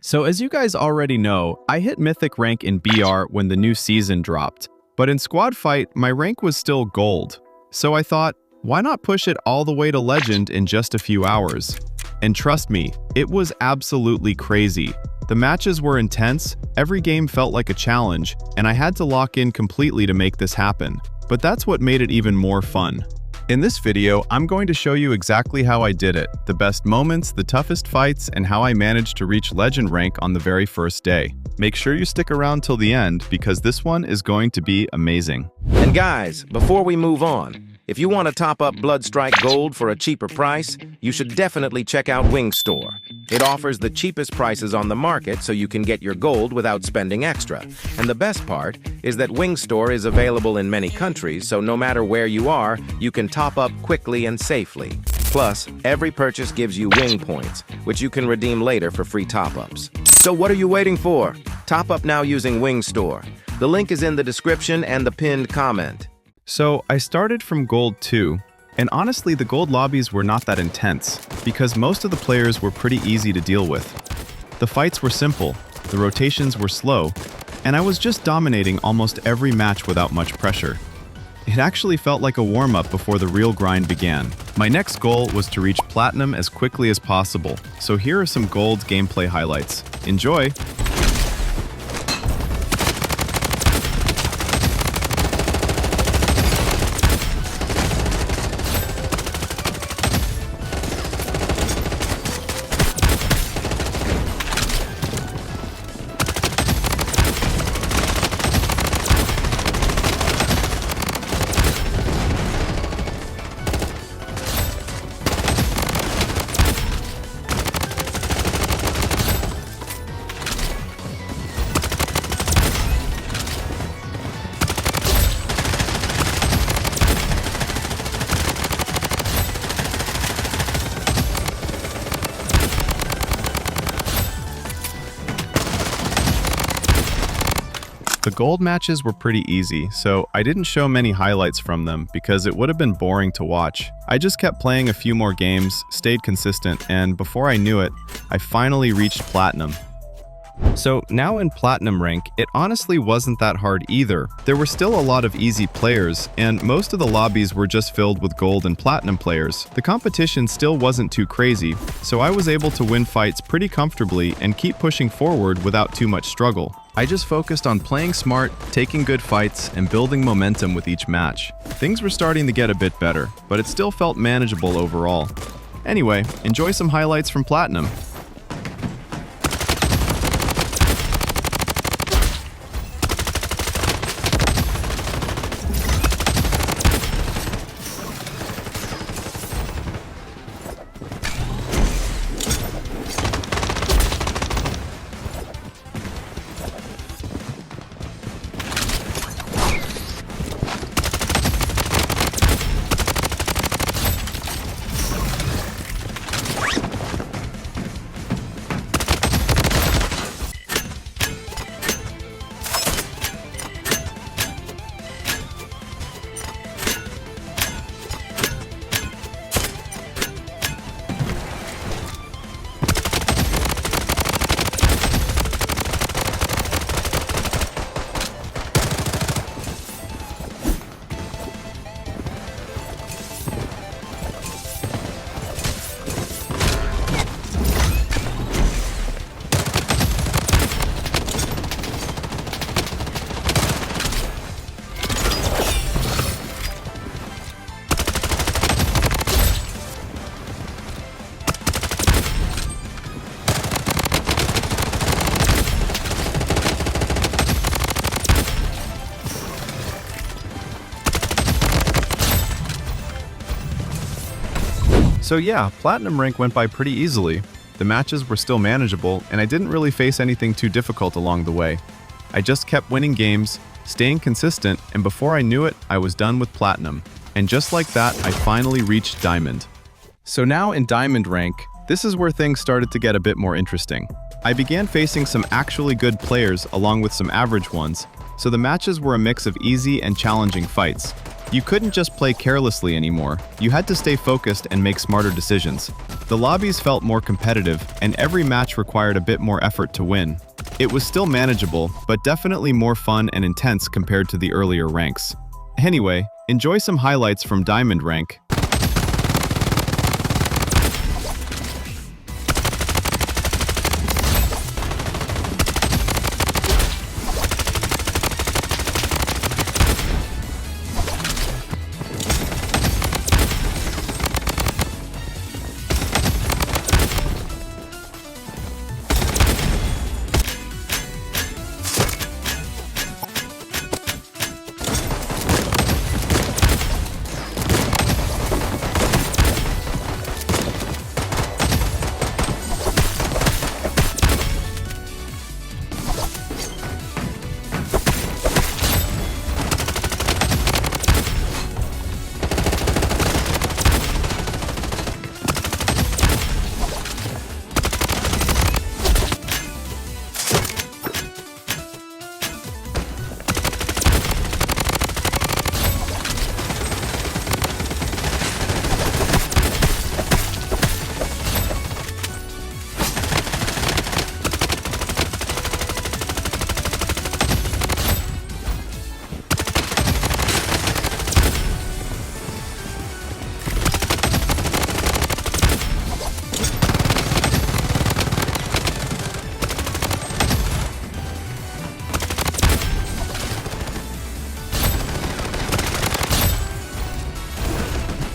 So as you guys already know, I hit Mythic rank in BR when the new season dropped. But in Squad Fight, my rank was still Gold. So I thought, why not push it all the way to Legend in just a few hours? And trust me, it was absolutely crazy. The matches were intense, every game felt like a challenge, and I had to lock in completely to make this happen. But that's what made it even more fun. In this video, I'm going to show you exactly how I did it, the best moments, the toughest fights, and how I managed to reach Legend rank on the very first day. Make sure you stick around till the end because this one is going to be amazing. And guys, before we move on, if you want to top up BloodStrike Gold for a cheaper price, you should definitely check out Wingstore. It offers the cheapest prices on the market so you can get your gold without spending extra. And the best part is that Wingstore is available in many countries, so no matter where you are, you can top up quickly and safely. Plus, every purchase gives you wing points, which you can redeem later for free top-ups. So what are you waiting for? Top up now using Wingstore. The link is in the description and the pinned comment. So I started from Gold 2, and honestly the Gold lobbies were not that intense, because most of the players were pretty easy to deal with. The fights were simple, the rotations were slow, and I was just dominating almost every match without much pressure. It actually felt like a warm-up before the real grind began. My next goal was to reach Platinum as quickly as possible, so here are some Gold gameplay highlights. Enjoy! The Gold matches were pretty easy, so I didn't show many highlights from them because it would have been boring to watch. I just kept playing a few more games, stayed consistent, and before I knew it, I finally reached Platinum. So now in Platinum rank, it honestly wasn't that hard either. There were still a lot of easy players, and most of the lobbies were just filled with Gold and Platinum players. The competition still wasn't too crazy, so I was able to win fights pretty comfortably and keep pushing forward without too much struggle. I just focused on playing smart, taking good fights, and building momentum with each match. Things were starting to get a bit better, but it still felt manageable overall. Anyway, enjoy some highlights from Platinum. So yeah, Platinum rank went by pretty easily. The matches were still manageable, and I didn't really face anything too difficult along the way. I just kept winning games, staying consistent, and before I knew it, I was done with Platinum. And just like that, I finally reached Diamond. So now in Diamond rank, this is where things started to get a bit more interesting. I began facing some actually good players along with some average ones, so the matches were a mix of easy and challenging fights. You couldn't just play carelessly anymore. You had to stay focused and make smarter decisions. The lobbies felt more competitive, and every match required a bit more effort to win. It was still manageable, but definitely more fun and intense compared to the earlier ranks. Anyway, enjoy some highlights from Diamond rank.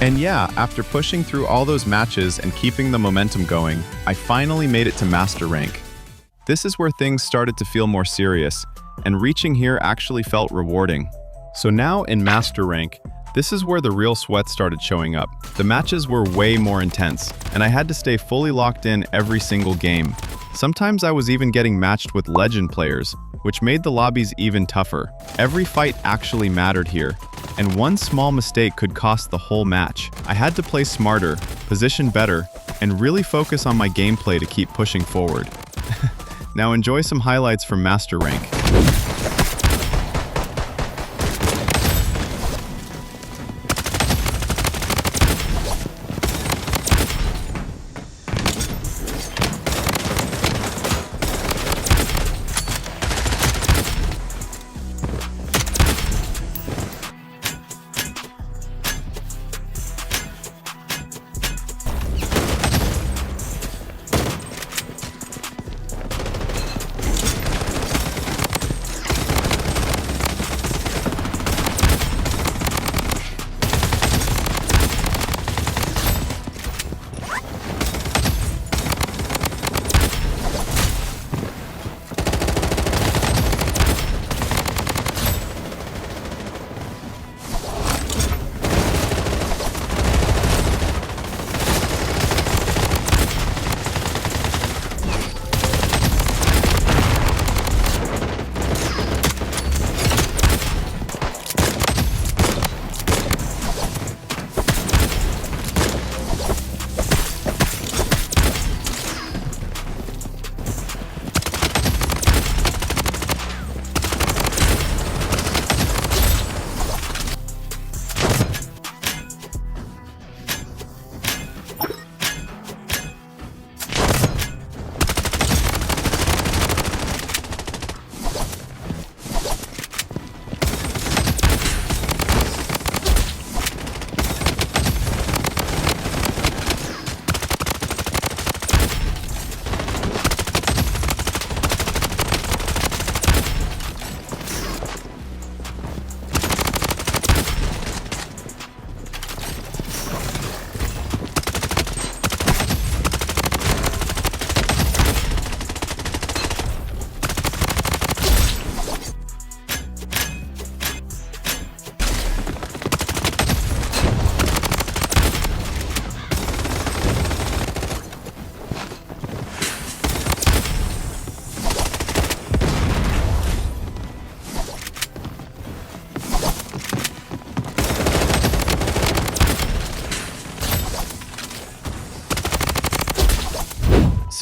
And yeah, after pushing through all those matches and keeping the momentum going, I finally made it to Master Rank. This is where things started to feel more serious, and reaching here actually felt rewarding. So now in Master Rank, this is where the real sweat started showing up. The matches were way more intense, and I had to stay fully locked in every single game. Sometimes I was even getting matched with legend players, which made the lobbies even tougher. Every fight actually mattered here, and one small mistake could cost the whole match. I had to play smarter, position better, and really focus on my gameplay to keep pushing forward. Now enjoy some highlights from Master Rank.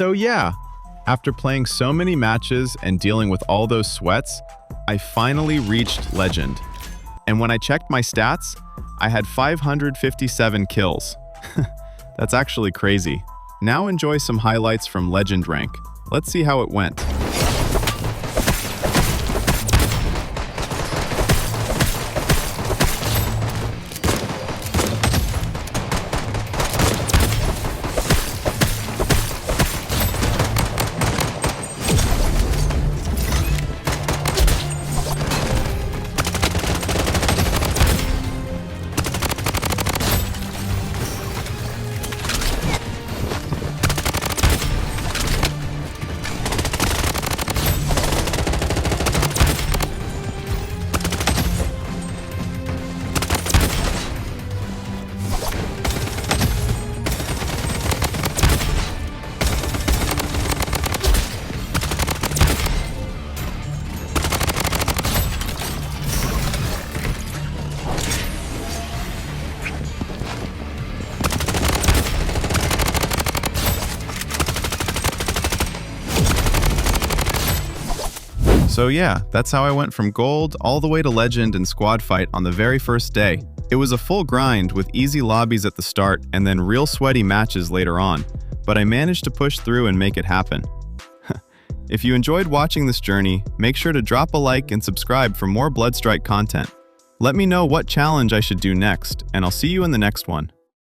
So yeah, after playing so many matches and dealing with all those sweats, I finally reached Legend. And when I checked my stats, I had 557 kills. That's actually crazy. Now enjoy some highlights from Legend rank. Let's see how it went. So yeah, that's how I went from gold all the way to legend and squad fight on the very first day. It was a full grind with easy lobbies at the start and then real sweaty matches later on, but I managed to push through and make it happen. If you enjoyed watching this journey, make sure to drop a like and subscribe for more BloodStrike content. Let me know what challenge I should do next, and I'll see you in the next one.